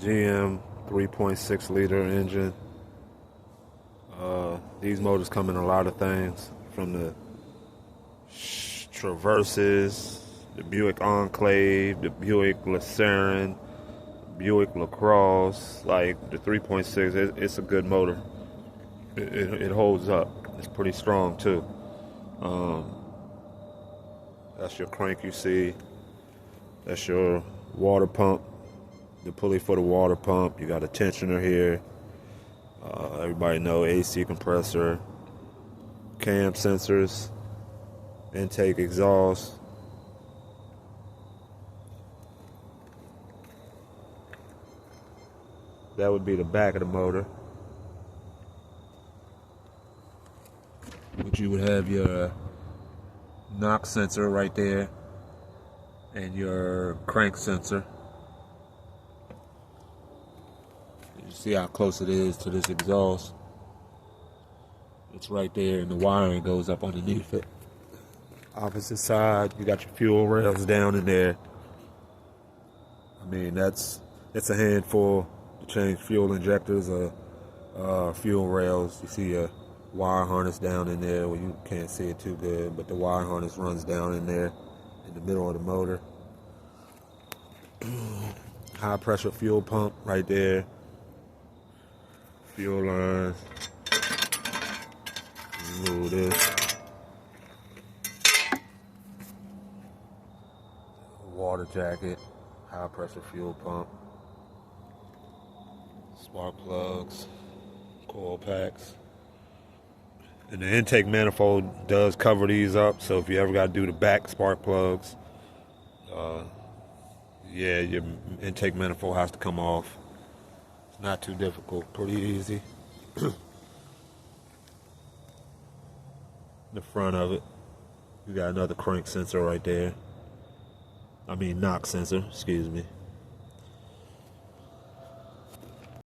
GM 3.6 liter engine. These motors come in a lot of things, from the Traverses, the Buick Enclave, the Buick LeSaron, Buick LaCrosse. Like the 3.6, it's a good motor. It holds up. It's pretty strong too. That's your crank you see. That's your water pump, the pulley for the water pump. You got a tensioner here. Everybody know AC compressor, cam sensors, intake exhaust. That would be the back of the motor. Which you would have your knock sensor right there and your crank sensor. You see how close it is to this exhaust. It's right there, and the wiring goes up underneath it. Opposite side, you got your fuel rails down in there. I mean, it's a handful to change fuel injectors or fuel rails. You see a wire harness down in there. Well, you can't see it too good, but the wire harness runs down in there in the middle of the motor. High pressure fuel pump right there. Fuel lines. Remove this. Water jacket. High pressure fuel pump. Spark plugs. Coil packs. And the intake manifold does cover these up, so if you ever got to do the back spark plugs, yeah, your intake manifold has to come off. It's not too difficult, pretty easy. The front of it, you got another crank sensor right there. I mean knock sensor, excuse me.